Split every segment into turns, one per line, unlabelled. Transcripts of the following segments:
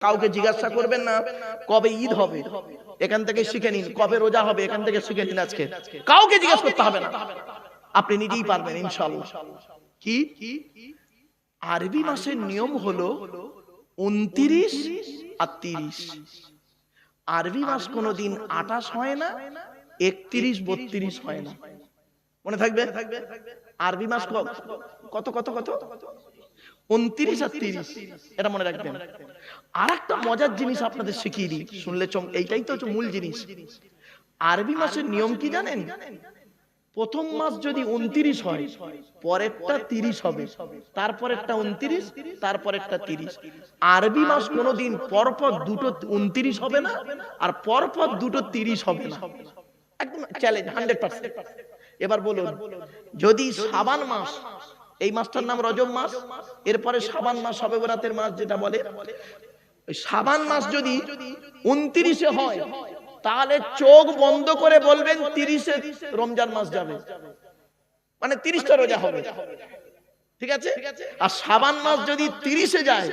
কাউকে জিজ্ঞাসা করবেন না কবে ঈদ হবে, এখান থেকে শিখে নিন। কবে রোজা হবে, এখান থেকে শিখে নিন। আজকে কাউকে জিজ্ঞাসা করতে হবে না, আপনি নিজেই পারবেন ইনশাআল্লাহ। কি আরবি মাসের নিয়ম হলো 29 আর 30। আরবি মাস কোনোদিন 28 হয় না, 31 32 হয় না। মনে থাকবে আরবি মাস কত কত কত 29 আর 30, এটা মনে রাখবেন। আর একটা মজার জিনিস আপনাদের শিখিয়ে দিই, শুনলে এইটাই তো হচ্ছে মূল জিনিস। আরবি মাসের নিয়ম কি জানেন? প্রথম মাস যদি 29 হয়, পরেরটা 30 হবে, তারপরেরটা 29, তারপরেরটা 30। আরবি মাস কোনোদিন পরপর দুটো 29 হবে না, আর পরপর দুটো 30 হবে না। একদম চ্যালেঞ্জ 100%। এবার বলুন, যদি শাবান মাস, এই মাসটার নাম রজব মাস, এরপরে শাবান মাস, শবে বরাতের মাস যেটা বলে, শাবান মাস যদি 29-এ হয়, তাহলে চোখ বন্ধ করে বলবেন 30-এ রমজান মাস যাবে, মানে 30টা রোজা হবে, ঠিক আছে? আর শাবান মাস যদি 30-এ যায়,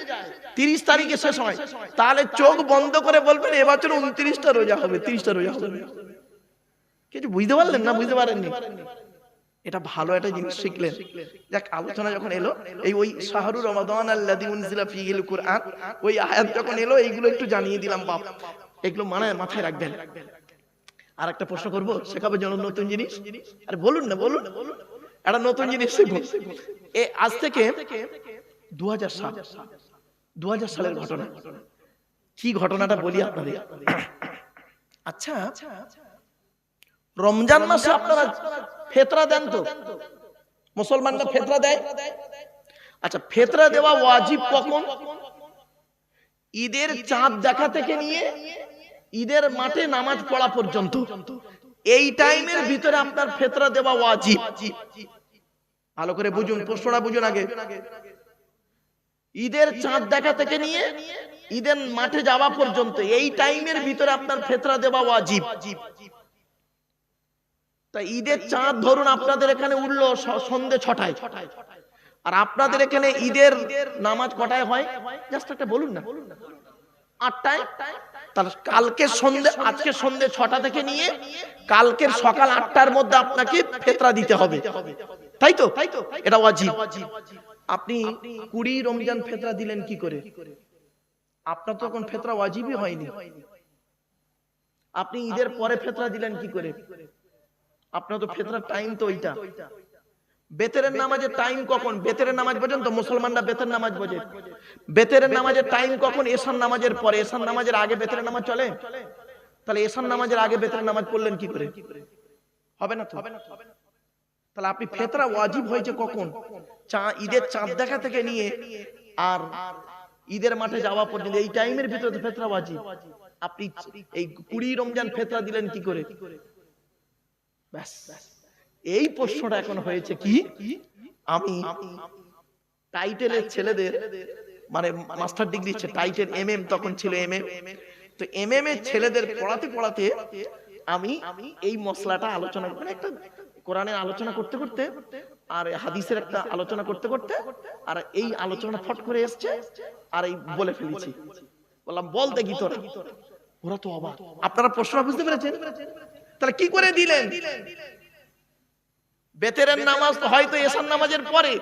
30 তারিখে শেষ হয়, তাহলে চোখ বন্ধ করে বলবেন এবছর 29টা রোজা হবে, 30টা রোজা হবে। কিছু বুঝতে পারলেন না? বুঝতে পারেননি? এটা ভালো একটা জিনিস শিখলেন। যাক, আলোচনা যখন এলো এই ওই শাহরু রমাদান আল্লাযী উনজিলা ফীহিল কুরআন, ওই আয়াত যখন এলো, এইগুলো একটু জানিয়ে দিলাম বাপ, এগুলো মাথায় রাখবেন। আর একটা প্রশ্ন করব, শেখাবার জন্য নতুন জিনিস। আরে বলুন না, বলুন, একটা নতুন জিনিস শিখুন। আজ থেকে 2000 সালের ঘটনা। কি ঘটনাটা বলি আপনাদের। আচ্ছা, রমজান মাসে আপনারা ফিতরা দেন তো? মুসলমানরা ফিতরা দেয়। আচ্ছা, ফিতরা দেওয়া ওয়াজিব কখন? ঈদের চাঁদ দেখা থেকে নিয়ে ঈদের মাঠে নামাজ পড়া পর্যন্ত, এই টাইমের ভিতরে আপনার ফিতরা দেওয়া ওয়াজিব। ভালো করে বুঝুন, প্রশ্নটা বুঝুন আগে। ঈদের চাঁদ দেখা থেকে নিয়ে ঈদের মাঠে যাওয়া পর্যন্ত, এই টাইমের ভিতরে আপনার ফিতরা দেওয়া ওয়াজিব। তা ঈদের চাঁদ ধরুন আপনাদের এখানে উঠলো সন্ধ্যে 6টায়, আর আপনাদের এখানে ঈদের নামাজ কটায় হয়? জাস্ট একটা বলুন না, 8টায়। তাহলে কালকে সন্ধ্যে, আজকে সন্ধ্যে 6টা থেকে নিয়ে কালকের সকাল 8টার মধ্যে আপনাকে ফিতরা দিতে হবে, তাই তো? এটা ওয়াজিব। আপনি 20 রমজান ফিতরা দিলেন কি করে? আপনার তো তখন ফিতরা ওয়াজিবই হয়নি। আপনি ঈদের পরে ফিতরা দিলেন কি করে? আপনার তো ফিতরার টাইম তো ওইটা। বেতেরের নামাজের টাইম কখন? বেতেরের নামাজ পর্যন্ত মুসলমানরা বেতের নামাজ বোঝে। বেতেরের নামাজের টাইম কখন? এশার নামাজের পরে। এশার নামাজের আগে বেতেরের নামাজ চলে? তাহলে এশার নামাজের আগে বেতেরের নামাজ পড়লেন কি করে? হবে না তো। তাহলে আপনি ফিতরা ওয়াজিব হয়েছে কখন? ঈদের চাঁদ দেখা থেকে নিয়ে আর ঈদের মাঠে যাওয়া পর্যন্ত, এই টাইমের ভিতরে তো ফিতরা ওয়াজিব। আপনি এই 20 রমজান ফিতরা দিলেন কি করে? ব্যাস, এই প্রশ্নটা এখন হয়েছে কি, আমি টাইটেলের ছেলেদের, মানে মাস্টার ডিগ্রি টাইটেল এমএম তখন ছিল এমএম, তো এমএম এর ছেলেদের পড়াতে পড়াতে আমি এই মশলাটা আলোচনা, মানে একটা কোরআনের আলোচনা করতে করতে আর হাদিসের একটা আলোচনা করতে করতে, আর এই আলোচনা ফট করে এসছে, আর এই বলে ফেলেছি। বললাম বল দেখি তোরা। ওরা তো অবাক। আপনারা প্রশ্ন বুঝতে পেরেছেন? তাহলে কি করে দিলেন? বেতেরের নামাজ তো হয়তো এশার নামাজের পরে,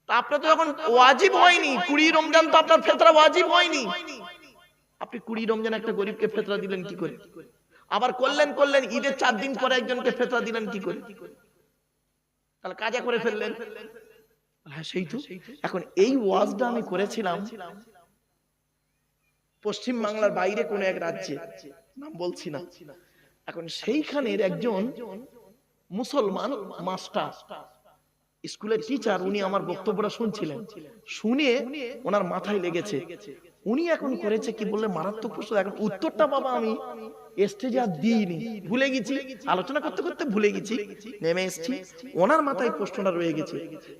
তা আপনার তো যখন ওয়াজিব হয়নি, 20 রমজান তো আপনার ফিতরা ওয়াজিব হয়নি, আপনি 20 রমজান একটা গরিবকে ফিতরা দিলেন কি করে? আবার করলেন ঈদের 4 দিন পরে একজনকে ফিতরা দিলেন কি করে? তাহলে কাজা করে ফেললেন। হ্যাঁ, সেই তো। এখন এই ওয়াজটা আমি করেছিলাম পশ্চিম বাংলার বাইরে কোন এক রাজ্যে, নাম বলছি না। এখন সেইখানের একজন মুসলমান মাস্টার, স্কুলের টিচার, উনি আমার বক্তব্যটা শুনছিলেন। শুনে ওনার মাথায় লেগেছে। উনি এখন করেছে কি বললে মারাত্মক প্রশ্ন। এখন উত্তরটা বাবা আমি স্টেজে আর দিইনি, ভুলে গেছি, আলোচনা করতে করতে ভুলে গেছি, নেমে এসেছি। ওনার মাথায় প্রশ্নটা রয়ে গেছে।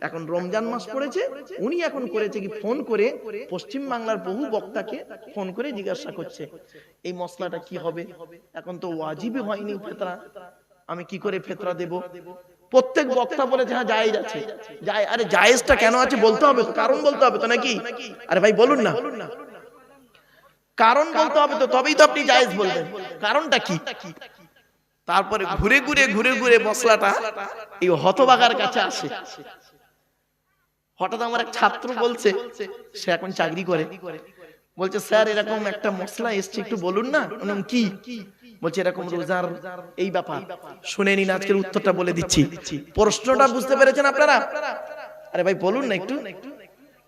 এখন রমজান মাস পড়েছে, উনি এখন করেছে কি, ফোন করে পশ্চিম বাংলার বহু বক্তাকে ফোন করে জিজ্ঞাসা করছে এই মশলাটা কি হবে। এখন তো ওয়াজিবই হয়নি ফিতরা, আমি কি করে ফিতরা দেব? প্রত্যেক বক্তা বলেছে হ্যাঁ জায়েজ আছে। আরে জায়েজটা কেন আছে বলতে হবে তো, কারণ বলতে হবে তো নাকি? আরে ভাই বলুন না। কারণ বলতে হবে তো, তবেই তো আপনি জায়েজ বলবেন। কারণটা কি? তারপরে ঘুরে ঘুরে মশলাটা এই হতবাগার কাছে আসে। হঠাৎ আমার এক ছাত্র বলছে, সে এখন চাকরি করে, বলছে স্যার এরকম একটা মশলা এসছে, একটু বলুন না। কি? বলছে এরকম রোজার এই ব্যাপার। শুনে নিন, আজকের উত্তরটা বলে দিচ্ছি। প্রশ্নটা বুঝতে পেরেছেন আপনারা? আরে ভাই বলুন না একটু,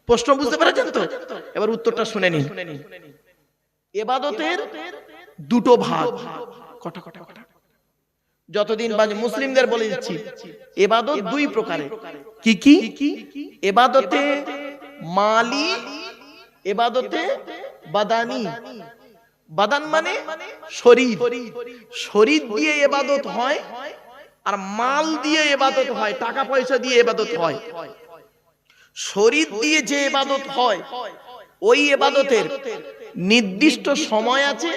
প্রশ্ন বুঝতে পেরেছেন তো? এবার উত্তরটা শুনে নিন। ইবাদতের দুটো ভাগ। কটা? যতদিন বাজে মুসলিমদের বলে দিচ্ছি, ইবাদত দুই প্রকারের। কি? ইবাদতে মালি, ইবাদতে বাদানি। বাদান মানে শরীর, শরীর দিয়ে ইবাদত হয়, আর মাল দিয়ে ইবাদত হয়, টাকা পয়সা দিয়ে ইবাদত হয়। শরীর দিয়ে যে ইবাদত হয়, ওই ইবাদতের নির্দিষ্ট সময় আছে,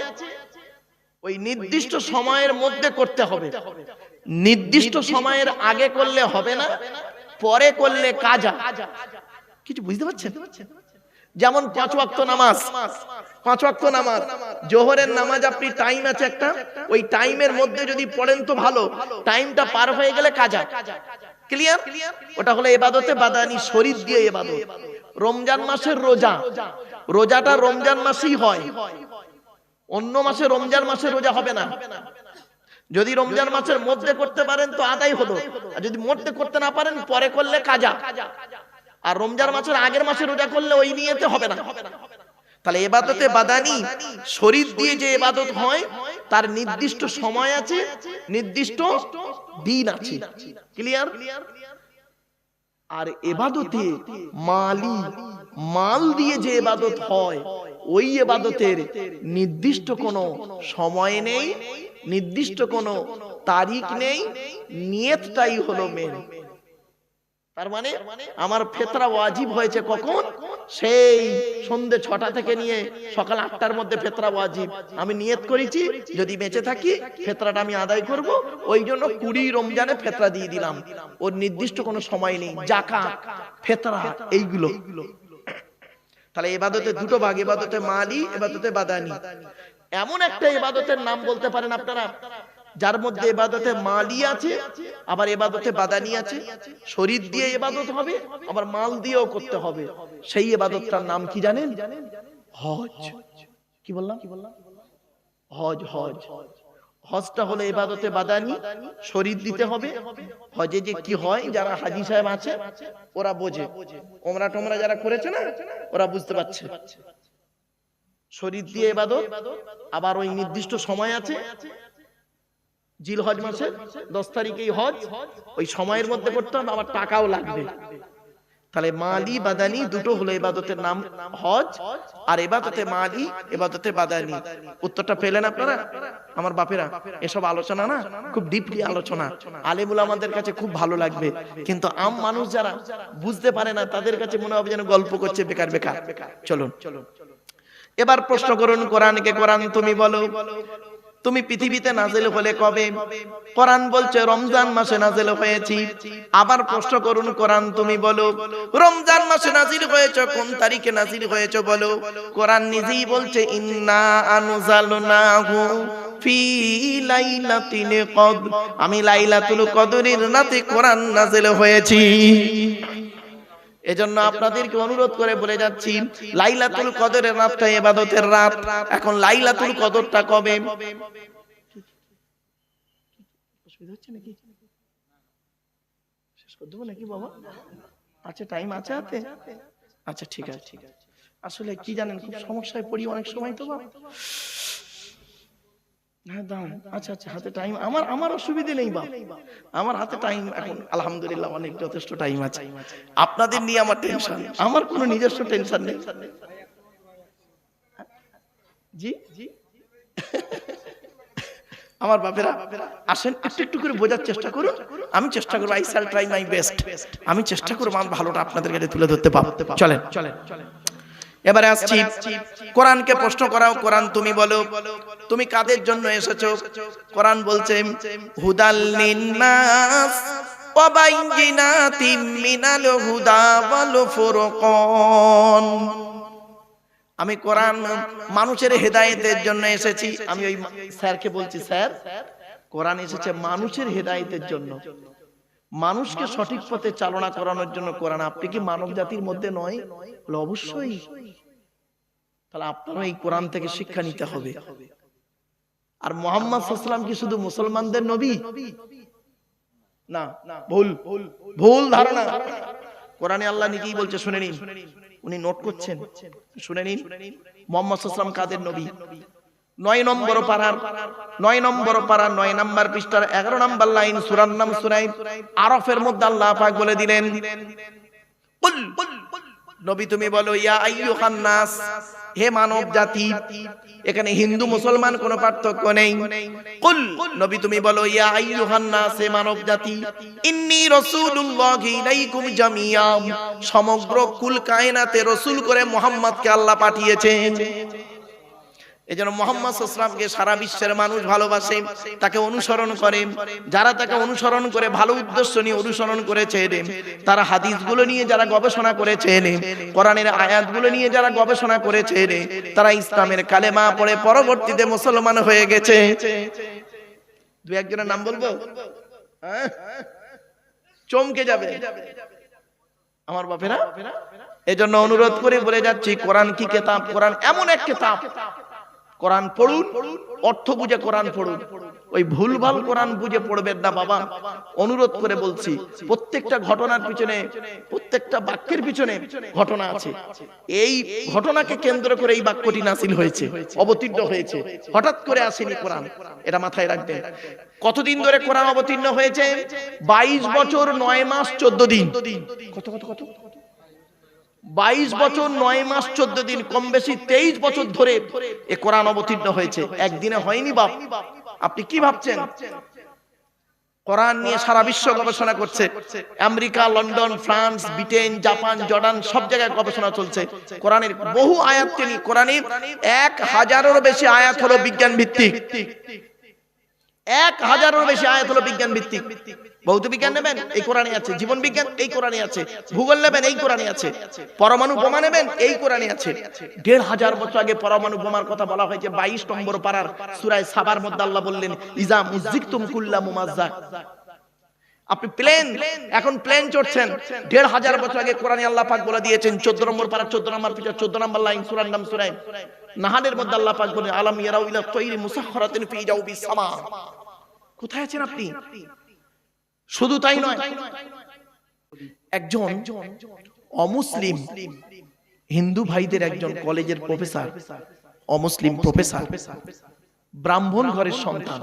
ওই নির্দিষ্ট সময়ের মধ্যে করতে হবে। নির্দিষ্ট সময়ের আগে করলে হবে না, পরে করলে কাজা। কিছু বুঝতে পারছেন? যেমন 5 ওয়াক্ত নামাজ, 5 ওয়াক্ত নামাজ, জোহরের নামাজ আপনি টাইম আছে একটা, ওই টাইমের মধ্যে যদি পড়েন তো ভালো, টাইমটা পার হয়ে গেলে কাজা। ক্লিয়ার? ওটা হলো ইবাদতে বাদানি, শরীর দিয়ে ইবাদত। রমজান মাসের রোজা, রোজাটা রমজান মাসেই হয়, অন্য মাসে রমজান মাসে রোজা হবে না। যদি রমজান মাসের মধ্যে করতে পারেন তো আদায় হলো, আর যদি মধ্যে করতে না পারেন পরে করলে কাজা। আর রমজান মাসের আগের মাসে রোজা করলে ওই নিয়তে হবে না। তাহলে ইবাদতে বাদানি, শরীর দিয়ে যে ইবাদত হয় তার নির্দিষ্ট সময় আছে, নির্দিষ্ট দিন আছে। ক্লিয়ার? আর ইবাদতে মালি, মাল দিয়ে যে ইবাদত হয়, ওই ইবাদতের নির্দিষ্ট কোনো সময় নেই, নির্দিষ্ট কোনো তারিখ নেই, নিয়তটাই হলো মেন। তার মানে আমার ফিতরা ওয়াজিব হয়েছে কখন? সেই সন্ধ্যে 6টা থেকে নিয়ে সকাল 8টার মধ্যে ফিতরা ওয়াজিব। আমি নিয়ত করেছি যদি বেঁচে থাকি ফিতরাটা আমি আদায় করব, ওই জন্য 20 রমজানে ফিতরা দিয়ে দিলাম। ওর নির্দিষ্ট কোনো সময় নেই। যাকাত, ফিতরা, এইগুলো। তাহলে ইবাদতে দুটো ভাগ, ইবাদতে মালি, ইবাদতে বাদানি। এমন একটা ইবাদতের নাম বলতে পারেন আপনারা যার মধ্যে ইবাদতে মালি আছে, আবার ইবাদতে বাদানি আছে। শরীর দিয়ে ইবাদত হবে, আবার মাল দিয়েও করতে হবে। সেই ইবাদতটার নাম কি জানেন? হজ। কি বললাম? হজ। হজ, হজটা হলো ইবাদতে বাদানি, শরীর দিতে হবে। হজে যে কি হয়, যারা হাজী সাহেব আছে ওরা বোঝে, ওমরা টোমরা যারা করেছে না ওরা বুঝতে পারছে। শরীর দিয়ে ইবাদত, আবার ওই নির্দিষ্ট সময় আছে। জিলহজ মাসের 10 তারিখেই হজ, ওই সময়ের মধ্যে করতে হবে, আবার টাকাও লাগবে। তাহলে মালি বাদানি দুটো হলো ইবাদতের নাম হজ, আর ইবাদতে মালি, ইবাদতে বাদানি। উত্তরটা পেলেন আপনারা? আমার বাপেরা, এসব আলোচনা না খুব ডিপলি আলোচনা, আলেম উলামাদের কাছে খুব ভালো লাগবে, কিন্তু আম মানুষ যারা বুঝতে পারে না তাদের কাছে মনে হবে যেন গল্প করছে বেকার বেকার। চলুন এবার প্রশ্ন করুন কোরআনকে। কোরআন তুমি বলো, তুমি পৃথিবীতে নাজিল হলে কবে? কোরআন বলছে রমজান মাসে নাজিল হয়েছি। আবার প্রশ্ন করুন কোরআন তুমি বলো, রমজান মাসে নাজিল হয়েছে, কোন তারিখে নাজিল হয়েছে বলো? কোরআন নিজেই বলছে ইন্না আনজালনাহু ফি লাইলাতিল কদর, আমি লাইলাতুল কদরের রাতে কোরআন নাজিল হয়েছি। এজন্য আপনাদেরকে অনুরোধ করে বলে যাচ্ছি, লাইলাতুল কদরের রাতটা ইবাদতের রাত। এখন লাইলাতুল কদরটা কবে? শেষ করে দেবো নাকি বাবা? আচ্ছা টাইম আছে হাতে? আচ্ছা ঠিক আছে। আসলে কি জানেন, খুব সমস্যায় পড়ি অনেক সময় তো বাবা। হ্যাঁ দাও। আচ্ছা হাতে টাইম, আমার অসুবিধা নেই বাবা, আমার হাতে টাইম এখন আলহামদুলিল্লাহ অনেক যথেষ্ট টাইম আছে। আপনাদের নিয়ে আমার টেনশন, আমার কোনো নিজস্ব টেনশন নেই। জি আমার বাপেরা আসেন, একটু করে বোঝার চেষ্টা করুন। আমি চেষ্টা করবো, I shall try my best. আমি চেষ্টা করবো আমার ভালোটা আপনাদের কাছে তুলে ধরতে পারবো। চলেন এবারে আসছি, কোরআনকে প্রশ্ন করাও। কোরআন তুমি বলো, তুমি কাদের জন্য এসেছো? কোরআন বলছে হুদাল লিন্নাস ওয়া বাইয়িনাতিম মিনাল হুদা ওয়াল ফুরকান, আমি কোরআন মানুষের হেদায়েতের জন্য এসেছি। আমি ওই স্যারকে বলছি, স্যার কোরআন এসেছে মানুষের হেদায়েতের জন্য, মানুষকে সঠিক পথে চালনা করানোর জন্য কোরআন। আপনি কি মানব জাতির মধ্যে নয়? অবশ্যই। তাহলে আপনারা এই কোরআন থেকে শিক্ষা নিতে হবে। আর মুহাম্মদ সাল্লাল্লাহু আলাইহি ওয়াসাল্লাম কি শুধু মুসলমানদের নবী? না, ভুল ধারণা। কোরআনে আল্লাহ নিজেই বলছে, শুনে নিন। উনি নোট করছেন, শুনে নিন। মুহাম্মদ সাল্লাল্লাহু আলাইহি ওয়াসাল্লাম কাদের নবী? 9 নম্বর পারার 9 নম্বর পৃষ্ঠার 11 নম্বর লাইন, সূরার নাম সূরা আরাফের মধ্যে আল্লাহ পাক বলে দিলেন, কুল, নবী তুমি বলো, ইয়া আইয়ুহান নাস, হে মানব জাতি। এখানে হিন্দু মুসলমান কোনো পার্থক্য নেই। কুল, নবী তুমি বলো, ইয়া আইয়ুহান নাস, হে মানব জাতি, ইন্নী রাসূলুল্লাহি ইলাইকুম জামিয়া, সমগ্র কুল কায়নাতে রাসূল করে মুহাম্মদকে আল্লাহ পাঠিয়েছেন। এজন্য মুহাম্মদ সাল্লাল্লাহু আলাইহি ওয়াসাল্লামকে সারা বিশ্বের মানুষ ভালোবাসে, তাকে অনুসরণ করে। যারা তাকে অনুসরণ করে, ভালো উদ্দেশ্য নিয়ে অনুসরণ করেছে, তারা হাদিসগুলো নিয়ে যারা গবেষণা করেছে, কোরআনের আয়াতগুলো নিয়ে যারা গবেষণা করেছে, তারা ইসলামের কালেমা পড়ে পরবর্তীতে মুসলমান হয়ে গেছে। দুই একজনের নাম বলবো, চমকে যাবে আমার বাপেরা। এজন্য অনুরোধ করে বলে যাচ্ছি, কোরআন কি কিতাব? কোরআন এমন এক কিতাব, কোরআন পড়ুন, অর্থ বুঝে কোরআন পড়ুন। ওই ভুলভাল কোরআন বুঝে পড়বেন না বাবা, অনুরোধ করে বলছি। প্রত্যেকটা ঘটনার পিছনে, প্রত্যেকটা বাক্যের পিছনে ঘটনা আছে। এই ঘটনাকে কেন্দ্র করে এই বাক্যটি নাযিল হয়েছে, অবতীর্ণ হয়েছে, হঠাৎ করে আসেনি কোরআন। এটা মাথায় রাখবেন। কতদিন ধরে কোরআন অবতীর্ণ হয়েছে? 22 বছর 9 মাস 14 দিন। কত 22 বছর 9 মাস 14 দিন, কম বেশি 23 বছর ধরে এ কোরআন অবতীর্ণ হয়েছে। একদিনে হয়নি বাপ। আপনি কি ভাবছেন? কোরআন নিয়ে সারা বিশ্ব গবেষণা করছে। America, London, France, Britain, Japan, Jordan, সব জায়গায় গবেষণা চলছে। কোরআনের বহু আয়াতকে নিয়ে, কোরআনের 1000-এরও বেশি আয়াত হলো বিজ্ঞান ভিত্তিক। 1000-এরও বেশি আয়াত হলো বিজ্ঞান ভিত্তিক। ভৌত বিজ্ঞান নেবেন, এই কোরআনে আছে। জীবন বিজ্ঞান, এই কোরআনে আছে। ভূগোল নেবেন, এই কোরআনে আছে। পরমাণু বোমা নেবেন, এই কোরআনে আছে। 1500 বছর আগে পরমাণু বোমার কথা বলা হয়েছে 22 নম্বর পারার সূরা সাবার মধ্যে। আল্লাহ বললেন, ইজা মুযিকতুম কুল্লা মুমাজ্জাক। আপনি এখন প্লেন চড়ছেন, 1500 বছর আগে কোরআনে আল্লাহ পাক বলে দিয়েছেন। 14 নম্বর পারা 14 নম্বর পৃষ্ঠা 14 নম্বর লাইন, সূরার নাম সূরা নাহলের মধ্যে আল্লাহ পাক বলেন, আলাম ইয়ারাউ ইলা তায়রি মুসাখখারাতিন ফি জাওবিস সামা। কোথায় আছেন আপনি? শুধু তাই নয়, একজন অমুসলিম হিন্দু ভাইদের একজন কলেজের প্রফেসর, অমুসলিম প্রফেসর, ব্রাহ্মণ ঘরের সন্তান,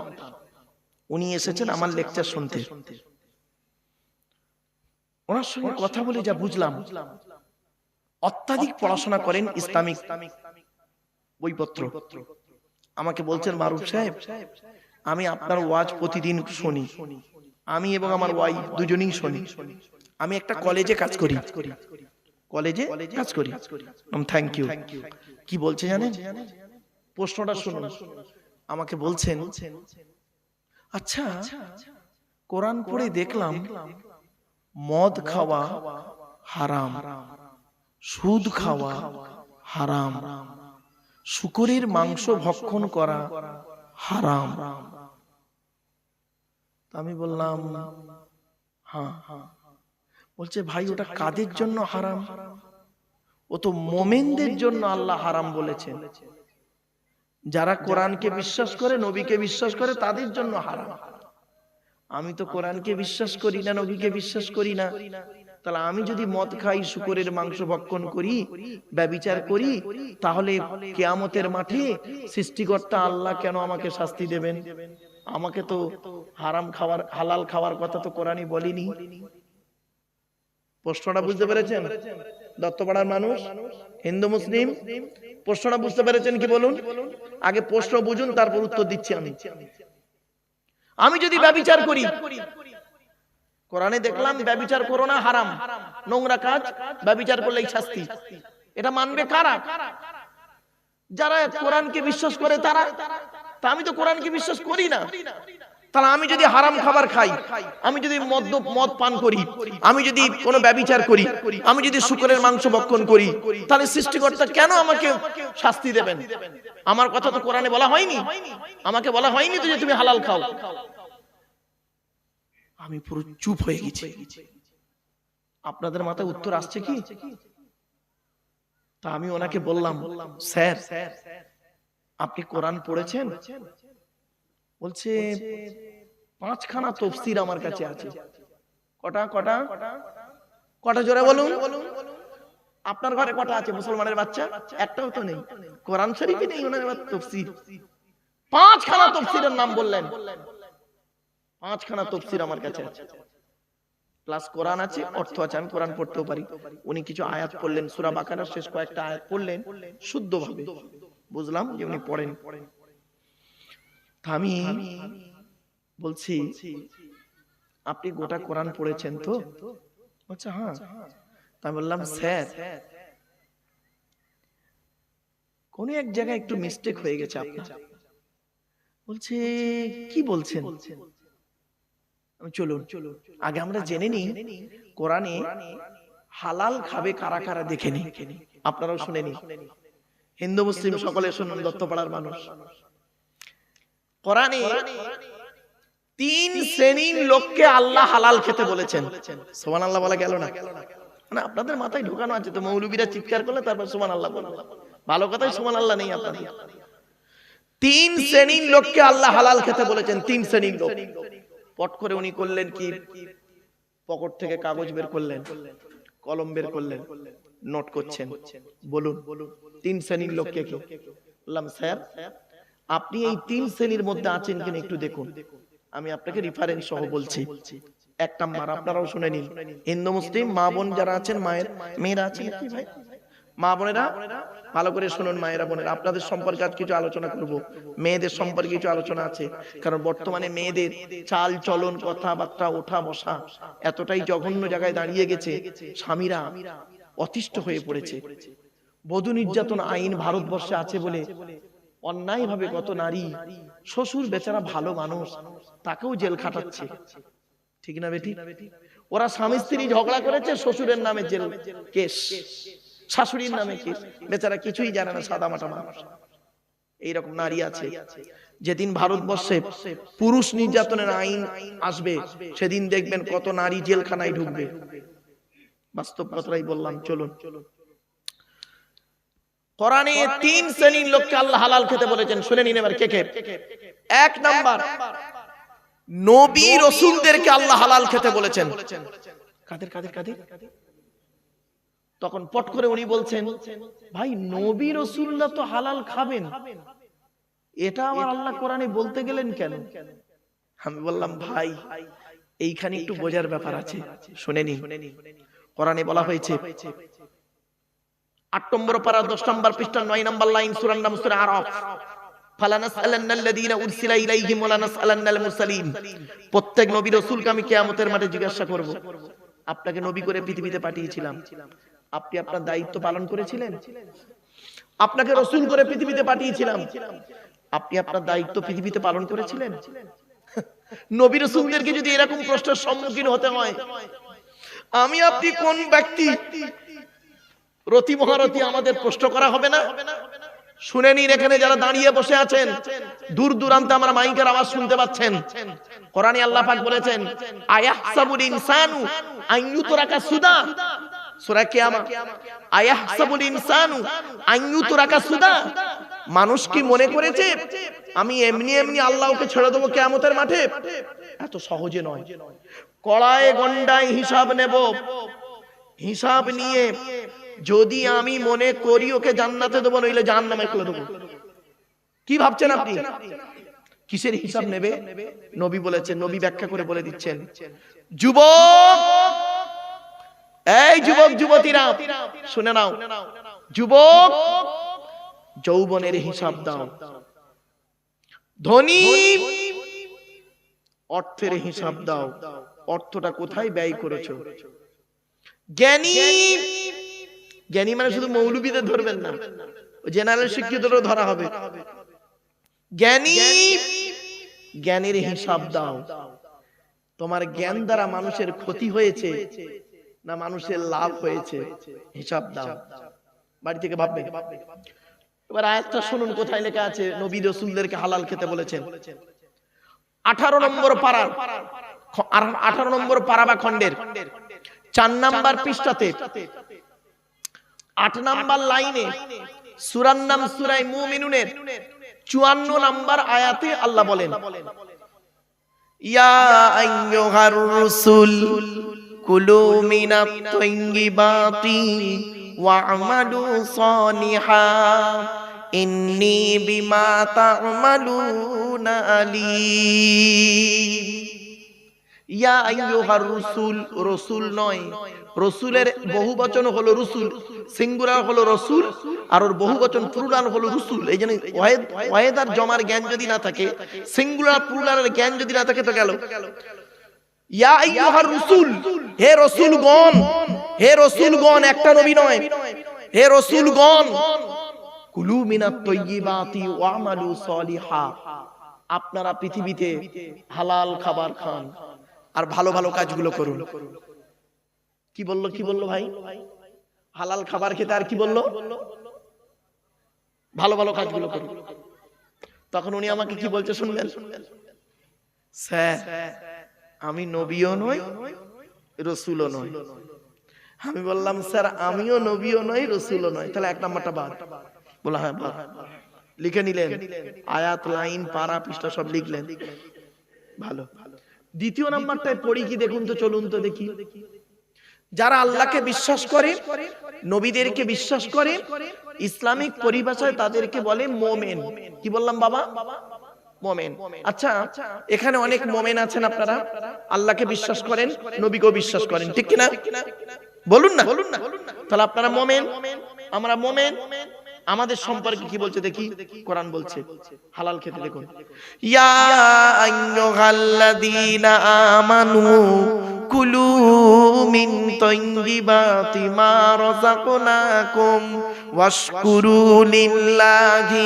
উনি এসেছেন আমার লেকচার শুনতে। ওনার সঙ্গে কথা বলে যা বুঝলাম, অত্যাধিক পড়াশোনা করেন ইসলামিক বইপত্র। আমাকে বলছেন, মারুফ সাহেব, আমি আপনার ওয়াজ প্রতিদিন শুনি, আমি এবং আমার ওয়াইফ দুজনেই শুনি। আমি একটা কলেজে কাজ করি, থ্যাংক ইউ। কি বলছে জানেন? প্রশ্নটা শুনুন। আমাকে বলছেন, আচ্ছা কোরআন পড়ে দেখলাম মদ খাওয়া হারাম, সুদ খাওয়া হারাম, শূকরের মাংস ভক্ষণ করা হারাম। আমি বললাম হ্যাঁ। বলছে, ভাই ওটা কাদের জন্য হারাম? ও তো মুমিনদের জন্য আল্লাহ হারাম বলেছেন। যারা কোরআনকে বিশ্বাস করে, নবীকে বিশ্বাস করে, তাদের জন্য হারাম। আমি তো কোরআনকে বিশ্বাস করি না, নবীকে বিশ্বাস করি না। তাহলে আমি যদি মদ খাই, শূকরের মাংস ভক্ষণ করি, ব্যভিচার করি, তাহলে কিয়ামতের মাঠে সৃষ্টিকর্তা আল্লাহ কেন আমাকে শাস্তি দেবেন? আমাকে তো হারাম খাওয়ার, হালাল খাওয়ার কথা তো কোরআনই বলেনি। প্রশ্নটা বুঝতে পেরেছেন? দত্তপাড়ার মানুষ, হিন্দু মুসলিম, প্রশ্নটা বুঝতে পেরেছেন কি বলুন? আগে প্রশ্ন বুঝুন, তারপর উত্তর দিচ্ছি। আমি যদি ব্যভিচার করি, কোরআনে দেখলাম ব্যভিচার করো না, হারাম, নোংরা কাজ, ব্যভিচার করলেই শাস্তি। এটা মানবে কারা? যারা কোরআনকে বিশ্বাস করে তারা। তা আমি তো কোরআনকে বিশ্বাস করি না, তাহলে আমি যদি হারাম খাবার খাই, আমি যদি মদ পান করি, আমি যদি কোনো ব্যভিচার করি, আমি যদি শূকরের মাংস ভক্ষণ করি, তাহলে সৃষ্টিকর্তা কেন আমাকে শাস্তি দেবেন? আমার কথা তো কোরআনে বলা হয়নি, আমাকে বলা হয়নি তো যে তুমি হালাল খাও। আমি পুরো চুপ হয়ে গেছি। আপনাদের মাথায় উত্তর আসছে কি? তা আমি ওনাকে বললাম, স্যার আপনি কোরআন পড়েছেন? বলছে 5খানা তাফসীর আমার কাছে আছে। কটা কটা কটা জোরে বলুন। আপনার ঘরে কটা আছে মুসলমানের বাচ্চা? একটাও তো নেই। কোরআন শরীফে নেই ওনার তাফসীর। 5খানা তাফসীরের নাম বললেন। 5খানা তাফসীর আমার কাছে আছে, প্লাস কোরআন আছে, অর্থ আছে, আমি কোরআন পড়তেও পারি। উনি কিছু আয়াত পড়লেন, সূরা বাকারার শেষ কয়েকটা আয়াত পড়লেন শুদ্ধভাবে, বুঝলাম যে উনি পড়েন। আমি বলছি আপনি গোটা কোরআন পড়েছেন তো? আচ্ছা হ্যাঁ। আমি বললাম স্যার কোন এক জায়গায় একটু মিস্টেক হয়ে গেছে আপনার। বলছে কি বলছেন? চলুন আগে আমরা জেনে নিই কোরআনে হালাল খাবে কারা কারা দেখে নিই। আপনারাও শুনে নিন, হিন্দু মুসলিম সকলে শুনুন, দত্তপাড়ার মানুষ। কোরআনে 3 শ্রেণীর লোককে আল্লাহ হালাল খেতে বলেছেন। সুবহানাল্লাহ বলা গেল না? মানে আপনাদের মাথায় ঢোকানো আছে তো, মৌলবীরা চিৎকার করলে তারপর সুবহানাল্লাহ বলবে। ভালো কথাই সুবহানাল্লাহ নেই আপনাদের। 3 শ্রেণীর লোককে আল্লাহ হালাল খেতে বলেছেন। 3 শ্রেণীর লোক। পট করে উনি করলেন কি, পকেট থেকে কাগজ বের করলেন, কলম বের করলেন, নোট করছেন। বলুন 3 শ্রেণীর লোককে কে? বললাম স্যার আপনি এই 3 শ্রেণীর মধ্যে আছেন কিনা একটু দেখুন। আমি আপনাকে রেফারেন্স সহ বলছি। 1 নাম্বার, আপনারাও শুনে নিন, হিন্দু মুসলিম মা বোন যারা আছেন, মেয়েরা আছেন কি ভাই, মা বোনেরা ভালো করে শুনুন। মায়েরা বোনেরা, আপনাদের সম্পর্কে আজ কিছু আলোচনা করব, মেয়েদের সম্পর্কে কিছু আলোচনা আছে। কারণ বর্তমানে মেয়েদের চাল চলন, কথাবার্তা, ওঠা বসা এতটাই জঘন্য জায়গায় দাঁড়িয়ে গেছে, স্বামীরা অতিষ্ঠ হয়ে পড়েছে। বধূ নির্যাতন আইন ভারতবর্ষে আছে বলে অন্যায় ভাবে কত নারী, শ্বশুর বেচারা ভালো মানুষ, তাকেও জেল খাটাচ্ছে। ঠিক না বেটি? ওরা স্বামী স্ত্রী ঝগড়া করেছে, শ্বশুরের নামে জেল কেস, শাশুড়ির নামে কেস, বেচারা কিছুই জানে না, সাদা মাটা মানুষ। এইরকম নারী আছে। যেদিন ভারতবর্ষে পুরুষ নির্যাতনের আইন আসবে, সেদিন দেখবেন কত নারী জেলখানায় ঢুকবে। বাস্তব কথাই বললাম। চলুন, কোরআনে 3 শ্রেণীর লোককে আল্লাহ হালাল খেতে বলেছেন, শুনে নিন এবার কে কে। 1 নাম্বার, নবী রাসূলদেরকে আল্লাহ হালাল খেতে বলেছেন। কাদের কাদের কাদের? তখন পট করে উনি বলছেন, ভাই নবী রাসূলরা তো হালাল খাবেন, এটা আবার আল্লাহ কোরআনে বলতে গেলেন কেন? আমি বললাম ভাই এইখানে একটু বোঝার ব্যাপার আছে, শুনে নিন। কোরআনে বলা হয়েছে 8 নম্বর পারা 10 নম্বর পৃষ্ঠা 9 নম্বর লাইন, সূরার নাম সূরা আরাফ, ফালানাসআলান্নাল্লাযীনা উরসিলা ইলাইহিম ওয়া লানাসআলান্নাল মুরসালিন। প্রত্যেক নবী রাসূলকে আমি কিয়ামতের মাঠে জিজ্ঞাসা করব, আপনাকে নবী করে পৃথিবীতে পাঠিয়েছিলাম, আপনি আপনার দায়িত্ব পালন করেছিলেন? আপনাকে রাসূল করে পৃথিবীতে পাঠিয়েছিলাম, আপনি আপনার দায়িত্ব পৃথিবীতে পালন করেছিলেন? নবী রাসূলদেরকে যদি এরকম প্রশ্নের সম্মুখীন হতে হয়, আমি আপনি কোন ব্যক্তি? রতি মহারতি আমাদের প্রশ্ন করা হবে না? শুনে নিন, এখানে যারা দাঁড়িয়ে বসে আছেন, দূর দূরান্তে আমার মাইকের আওয়াজ শুনতে পাচ্ছেন। কোরআনে আল্লাহ পাক বলেছেন, আয়াহসাবুল ইনসানু আন ইউতরাকা সুদা, সূরা কিয়ামা। আয়াহসাবুল ইনসানু আন ইউতরাকা সুদা, মানুষ কি মনে করেছে আমি এমনি এমনি আল্লাহকে ছেড়ে দেব কিয়ামতের মাঠে? এত সহজে নয়। কড়ায় গন্ডায় হিসাব নেব, হিসাব নিয়ে যদি আমি মনে করি ওকে জান্নাতে দেবো, নইলে জাহান্নামে ফেলে দেবো। কি ভাবছেন আপনি? কিসের হিসাব নেবে? নবী বলেছেন, নবী ব্যাখ্যা করে বলে দিচ্ছেন, যুবক, এই যুবক যুবতীরা শুনে নাও, যুবক যৌবনের হিসাব দাও, ধনী অর্থের হিসাব দাও, অর্থটা কোথায় ব্যয় করেছো। জ্ঞানী, জ্ঞানী মানে শুধু মৌলবীদের ধরবেন না, জেনারেল শিক্ষিতদেরও ধরা হবে। জ্ঞানী, জ্ঞানের হিসাব দাও, তোমার জ্ঞান দ্বারা মানুষের ক্ষতি হয়েছে না মানুষের লাভ হয়েছে, হিসাব দাও। বাড়ি থেকে ভাববে। এবার আয়াতটা শুনুন কোথায় লেখা আছে। নবী রাসূলদেরকে হালাল খেতে বলেছেন। 18 নম্বর পারা, 18 নম্বর পারা বা খণ্ডের 4 নম্বর পৃষ্ঠাতে 8 নম্বর লাইনে সূরার নাম সূরা মুমিনুনের 54 নম্বর আয়াতে আল্লাহ বলেন, ইয়া আইয়ুহার রাসূল কুলু মিনাত তাইয়্যিবাতি ওয়া'মালু সালিহান ইন্নী বিমা তা'মালুনা আলীম। ইয়া আইয়ুহার রাসূল, রাসূল নয়, রাসূলের বহুবচন হলো রসুল, সিঙ্গুলার হলো রাসূল, আর ওর বহুবচন প্লুরাল হলো রসুল। এই জন্য ওয়াহিদ আর জমার জ্ঞান যদি না থাকে, সিঙ্গুলার প্লুরালের জ্ঞান যদি না থাকে তো গেল। ইয়া আইয়ুহার রাসূল, হে রাসূলগণ, হে রাসূলগণ, একটা নবী নয়, হে রাসূলগণ, কুলু মিনাত তাইয়্যিবাতি ওয়া'মালু সালিহা, আপনারা পৃথিবীতে হালাল খাবার খান আর ভালো ভালো কাজগুলো করুন। কি বললো, কি বললো ভাই? হালাল খাবার খেতে আর কি বললো? ভালো ভালো কাজগুলো করুন। তখন উনি আমাকে কি বলছে শুনবেন, স্যার আমি নবীও নই রাসূলও নই। আমি বললাম স্যার আমিও নবীও নই রাসূলও নই, তাহলে 1 নাম্বারটা বাদ। বলা হ্যাঁ বাদ। লিখে নিলেন, আয়াত, লাইন, পারা, পৃষ্ঠা সব লিখলেন, ভালো। দ্বিতীয় নাম্বারটায় পড়ি কি দেখুন তো, চলুন তো দেখি। যারা আল্লাহকে বিশ্বাস করে, নবীদেরকে বিশ্বাস করে, ইসলামিক পরিভাষায় তাদেরকে বলে মোমেন। কি বললাম বাবা? মোমেন। আচ্ছা, এখানে অনেক মোমেন আছেন, আপনারা আল্লাহকে বিশ্বাস করেন, নবীকেও বিশ্বাস করেন, ঠিক কিনা? বলুন না। তাহলে আপনারা মোমেন, আমরা মোমেন। আমাদের সম্পর্কে কি বলছে দেখি, কোরআন বলছে হালাল খেতে, দেখুন, ইয়া আইয়ুহাল্লাযীনা আমানু কুলু মিন তাইয়্যিবাতি মা রাযাকনাকুম ওয়াশকুরু লিল্লাহি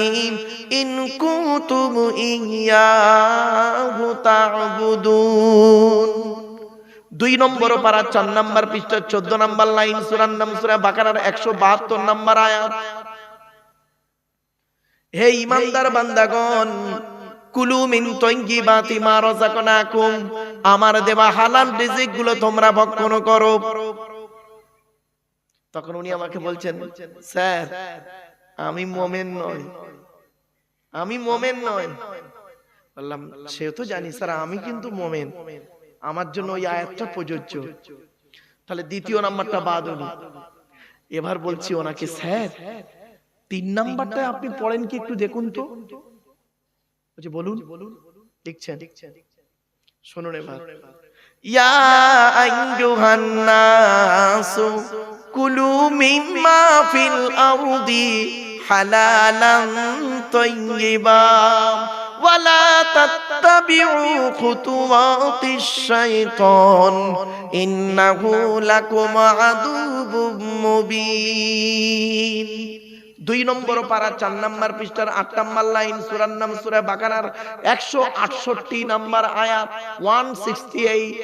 ইন কুনতুম ইয়্যাহু তা'বুদুন। 2 নম্বর পারা 4 নম্বর পৃষ্ঠা 14 নম্বর লাইন, সূরার নাম সূরা বাকারার 172 নম্বর আয়াত। হে ঈমানদার বান্দাগণ, কুলু মিন তাইয়্যিবাতি মা রাযাকনাকুম, আমার দেওয়া হালাল রিজিক গুলো তোমরা ভক্ষণ করো। তখন উনি আমাকে বলছেন, স্যার আমি মুমিন নই, আমি মুমিন নই। বললাম সে তো জানি স্যার, আমি কিন্তু মুমিন, আমার জন্য ওই আয়াতটা প্রযোজ্য। তাহলে দ্বিতীয় নাম্বারটা বাদ হলো। এবার বলছি ওনাকে, স্যার 3 নাম্বারটা আপনি পড়েন কি একটু দেখুন তো। বলছে বলুন। দেখছেন, শুনুন এবার, ইয়া আইয়ুহান নাসু কুলু মিম্মা ফিল আরদি হালালান তাইয়্যিবা ওয়ালা তাত্তাবিউ খুতুওয়াতিশ শাইতান ইন্নাহু লাকুম আদুবুম মুবিন। 2 নম্বর পারা 4 নম্বর পৃষ্ঠার 8 নম্বর লাইন, সূরার নাম সূরা বাকারার 168 নম্বর আয়াত, 168।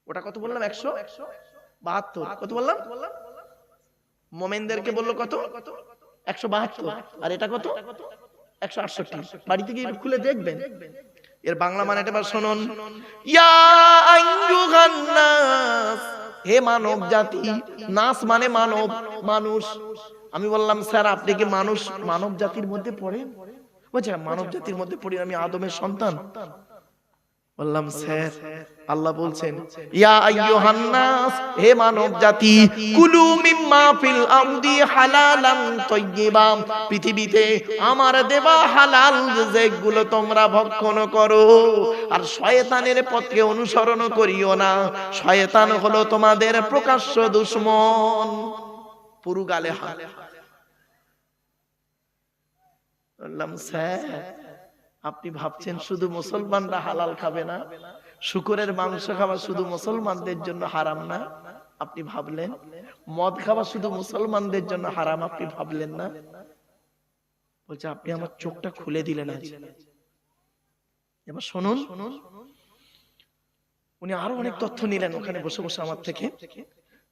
ওটা কত বললাম? 172। কত বললাম? মুমিনদেরকে বললো কত? 172। আর এটা কত? 168। বাড়িতে গিয়ে খুলে দেখবেন। এর বাংলা মানেটা এবার শুনুন, ইয়া আইয়ুহান নাস, হে মানব জাতি। নাস মানে মানব, মানুষ। আমি বললাম স্যার আপনি কি মানুষ মানব জাতির মধ্যে পড়েন? বলছে মানব জাতির মধ্যে পড়ি, আমি আদমের সন্তান। বললাম স্যার আল্লাহ বলছেন ইয়া আইয়ুহান নাস, হে মানব জাতি, কুলু মিম্মা ফিল আরদি হালালান তাইয়্যিবা, পৃথিবীতে আমার দেওয়া হালাল রিজিকগুলো তোমরা ভক্ষণ করো, আর শয়তানের পথকে অনুসরণ করিও না। শয়তান হলো তোমাদের প্রকাশ্য দুশমন। পুরো গালে হাত। বললাম স্যার আপনি ভাবছেন শুধু মুসলমানরা হালাল খাবে না, শুকরের মাংস খাওয়া শুধু মুসলমানদের জন্য হারাম না? আপনি ভাবলেন মদ খাওয়া শুধু মুসলমানদের জন্য হারাম, আপনি ভাবলেন না? বলছে আপনি আমার চোখটা খুলে দিলেন আজ। এবার শুনুন, উনি আরো অনেক তথ্য নিলেন ওখানে বসে বসে আমার থেকে।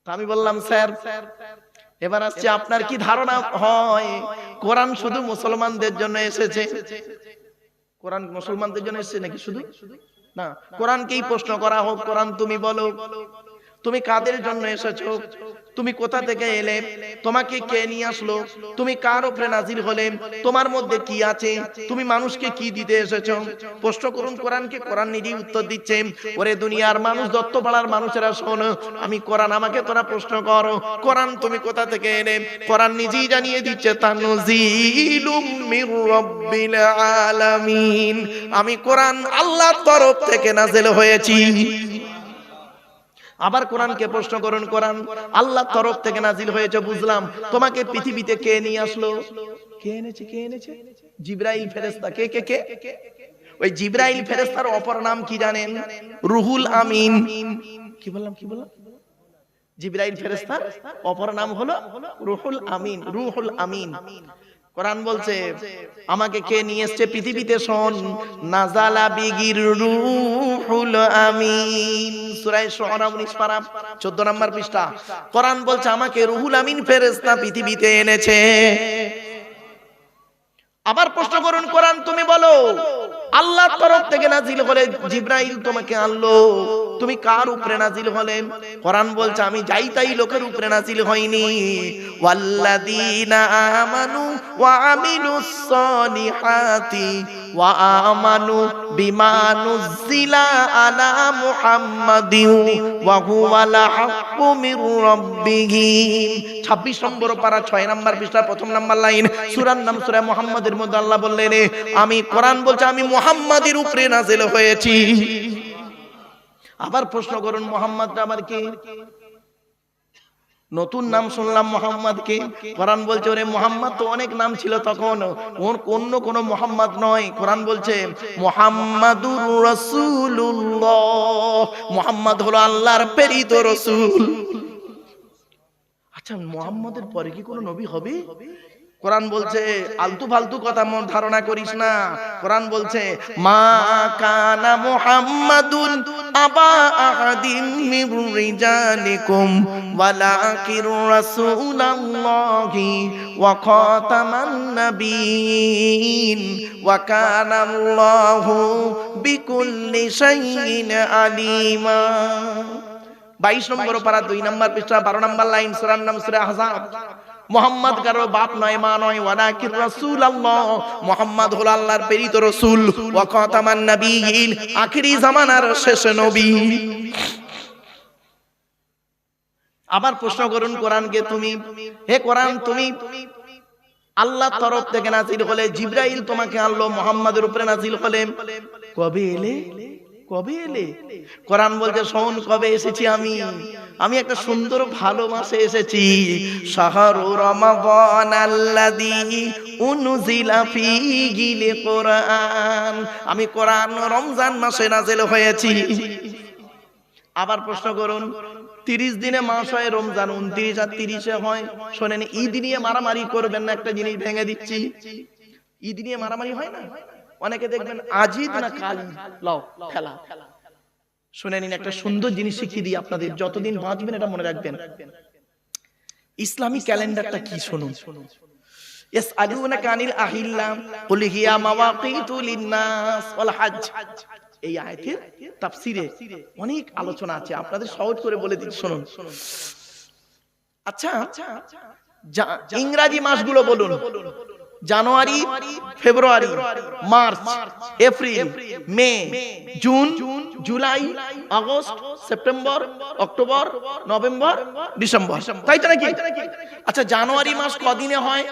তা আমি বললাম, স্যার এবার আসছে, আপনার কি ধারণা হয় কোরআন শুধু মুসলমানদের জন্য এসেছে? কোরআন মুসলমানদের জন্য এসেছে নাকি শুধু? না, কোরআনকেই প্রশ্ন করা হোক, কোরআন তুমি বলো, তুমি কাদের জন্য এসেছো? তুমি কোথা থেকে এলে? তোমাকে কে নিয়ে আসলো? তুমি কার উপরে নাজিল হলে? তোমার মধ্যে কি আছে? তুমি মানুষকে কি দিতে এসেছো? প্রশ্ন করুন কোরআনকে। কোরআন নিজেই উত্তর দিচ্ছে, ওরে দুনিয়ার মানুষ, দত্তপাড়ার মানুষেরা শোনো, আমি কোরআন, আমাকে তোরা প্রশ্ন করো, কোরআন তুমি কোথা থেকে এলে? কোরআন নিজেই জানিয়ে দিচ্ছে, তানজিলুম মির রাব্বিল আলামিন, আমি কোরআন আল্লাহর তরফ থেকে নাজিল হয়েছি। আবার কোরআনকে প্রশ্ন করুন, কোরআন আল্লাহর তরফ থেকে নাজিল হয়েছে, বুঝলাম, তোমাকে পৃথিবীতে কে নিয়ে আসলো? কে এনেছে? কে এনেছে? জিবরাইল ফেরেশতা। কে কে কে? ওই জিবরাইল ফেরেশতার অপর নাম কি জানেন? রুহুল আমিন। কি বললাম? কি বললাম? জিবরাইল ফেরেশতার অপর নাম হলো রুহুল আমিন। রুহুল আমিন। কোরআন বলছে আমাকে কে নিয়ে এসেছে পৃথিবীতে? শোন, নাজালা বিগির রুহুল আমিন, সূরা শুআরা 19 পারা 14 নম্বর পৃষ্ঠা। কোরআন বলছে আমাকে রুহুল আমিন ফেরেশতা পৃথিবীতে এনেছে। আবার প্রশ্ন করুন, কোরআন তুমি বলো, আল্লাহর তরফ থেকে নাজিল হলে জিবরাইল তোমাকে আনলো, তুমি কার উপরে নাজিল হলে? কোরআন বলছে আমি যাই তাই লোকের উপরে নাজিল হয়নি। ওয়াল্লাযীনা আমানু ওয়া আমিলুস সলিহাতি ওয়া আমানু বিমা নুজিলা আলা মুহাম্মাদিন ওয়া হুয়াল হাক্কু মির রাব্বিহিম। 26 নম্বর পারা 6 নম্বর পৃষ্ঠা 1 নম্বর লাইন। সূরার নাম সূরা মুহাম্মাদের মধ্যে আল্লাহ বললেন আমি, কোরআন বলছে আমি মুহাম্মাদের উপরে নাজিল হয়েছি। আবার প্রশ্ন করুন, মুহাম্মাদটা আবার কে? নতুন নাম শুনলাম মুহাম্মদ কে? কোরআন বলছে ওরে মুহাম্মদ তো অনেক নাম ছিল তখন, ওর অন্য কোন মুহাম্মদ নয়। কোরআন বলছে মুহাম্মাদুর রাসূলুল্লাহ, মুহাম্মদ হলো আল্লাহর প্রেরিত রাসূল। আচ্ছা, মুহাম্মদের পরে কি কোনো নবী হবে? কোরআন বলছে আলতু ফালতু কথা মন ধারণা করিস না। কোরআন বলছে মা কানা মুহাম্মাদুন আবা আহাদিম মির রিজালিকুম ওয়ালাকির রাসূলুল্লাহি ওয়া খাতামান নাবিয়িন ওয়া কানা আল্লাহু বিকুল্লি শাইইন আলিমা। 22 নম্বর পারা 2 নম্বর পৃষ্ঠা 12 নম্বর লাইন। সূরার নাম সূরা আহজাব। মুহাম্মদ কারো বাপ নয়, মা নয়। ওয়ালাকির রাসূলুল্লাহ, মুহাম্মদ হলো আল্লাহর প্রেরিত রাসূল। ওয়া খাতামান নাবিয়িন, আখিরি জামানার শেষ নবী। আবার প্রশ্ন করুন কোরআনকে, তুমি হে কোরআন তুমি আল্লাহর তরফ থেকে নাজিল হলে, জিবরাইল তোমাকে আনলো, মুহাম্মাদের উপরে নাজিল হলে, কবে এলে? কবে এলে? কোরআন বলছে শোন কবে এসেছি আমি একটা সুন্দর ভালো মাসে এসেছি। শাহরু রমাদান আল্লাযী উনজিলা ফীহিল কোরআন, আমি কোরআন রমজান মাসে নাযিল হয়েছি। আবার প্রশ্ন করুন, 30 দিনে মাস হয় রমজান, 29 আর 30-এ হয়। শোনেন, ঈদ নিয়ে মারামারি করবেন না, একটা জিনিস ভেঙে দিচ্ছি, ঈদ নিয়ে মারামারি হয় না। অনেকে দেখবেন আজিদ না কাল লাও খেলা। শুনে নিন, একটা সুন্দর জিনিস শিখিয়ে দিই আপনাদের, যতদিন বাঁচবেন এটা মনে রাখবেন। ইসলামী ক্যালেন্ডারটা কি শুনুন। ইয়াসআলুনাকা আনিল আহিল্লা কুল হিয়া মাওয়াকিতু লিন-নাস ওয়াল হজ। এই আয়াতের তাফসীরে অনেক আলোচনা আছে, আপনাদের সহজ করে বলে দিচ্ছি শুনুন। আচ্ছা, ইংরেজি মাসগুলো বলুন। জানুয়ারি, ফেব্রুয়ারি, মার্চ, এপ্রিল, মে, জুন, জুলাই, আগস্ট, সেপ্টেম্বর, অক্টোবর, নভেম্বর, ডিসেম্বর, তাই তো নাকি? আচ্ছা, জানুয়ারি মাস কদিনে হয়?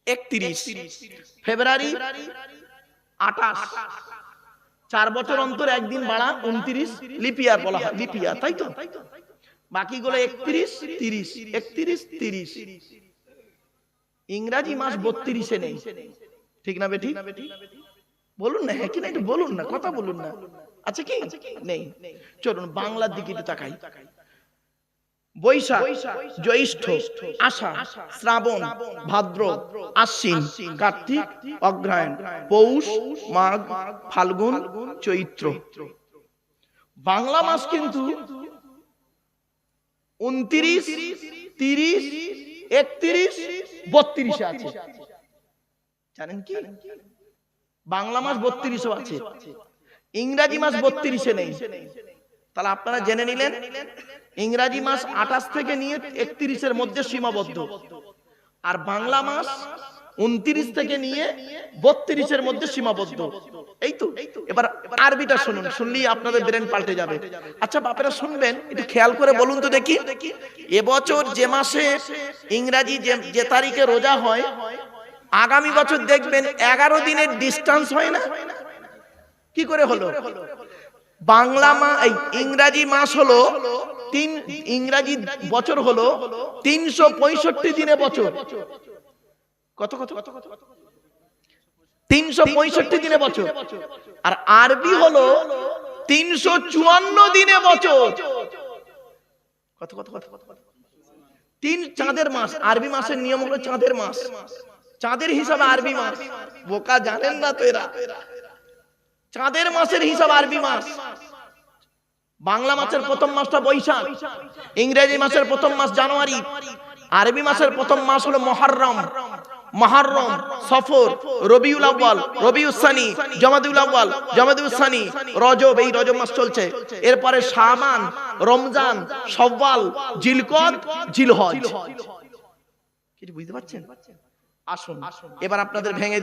31। ফেব্রুয়ারি 28। 4 বছর অন্তর একদিন বাড়া 29 লিপিয়ার বলা হয়, লিপিয়ার, তাই তো? বাকিগুলো 31, 30, 31, 30। ইংরেজি মাস 32-এ নেই, ঠিক না বেটি? বলুন না, হ্যাঁ কি না, একটু বলুন না, কথা বলুন না। আচ্ছা কি নেই? চলুন বাংলার দিকে একটু তাকাই। বৈশাখ, জ্যৈষ্ঠ, আষাঢ়, শ্রাবণ, ভাদ্র, আশ্বিন, কার্তিক, অগ্রহায়ণ, পৌষ, মাঘ, ফাল্গুন, চৈত্র। বাংলা মাস কিন্তু 29, 30, 31, 32 আছে। জানেন কি? বাংলা মাস 32 আছে, ইংরাজি মাস 32 নেই। তাহলে আপনারা জেনে নিলেন ইংরাজি মাস 28 থেকে নিয়ে 31 এর মধ্যে সীমাবদ্ধ, আর বাংলা মাস 29 থেকে নিয়ে 32 এর মধ্যে সীমাবদ্ধ। এই তো। এবার আরবিটা শুনুন, শুনলেই আপনাদের ব্রেন পাল্টে যাবে। আচ্ছা বাপেরা শুনবেন, একটু খেয়াল করে বলুন তো দেখি, এবছর যে মাসে ইংরাজি যে তারিখে রোজা হয়, আগামী বছর দেখবেন 11 দিনের ডিস্টেন্স হয় না? কি করে হলো? বাংলা ইংরাজি মাস হলো ইংরাজি বছর হলো 365 দিনে বছর। কত 365 দিনে বছর। আর আরবি হলো 354 দিনে বছর। কত চাঁদের মাস। আরবি মাসের নিয়ম হলো চাঁদের মাস, চাঁদের হিসাবে আরবি মাস। বোকা জানেন না তো এরা, চাঁদের মাসের হিসাব আরবি মাস। বাংলা মাসের প্রথম মাসটা বৈশাখ, ইংরেজি মাসের প্রথম মাস জানুয়ারি, আরবি মাসের প্রথম মাস হলো মুহররম, সফর, রবিউল আউয়াল, রবিউস সানি, জমাদুল আউয়াল, জমাদুস সানি, রজব। এই রজব মাস চলছে। এরপরে শাবান, রমজান, শাওয়াল, জিলকদ, জিলহজ। কি বুঝতে পারছেন? আসুন এবার আপনাদের ভেঙে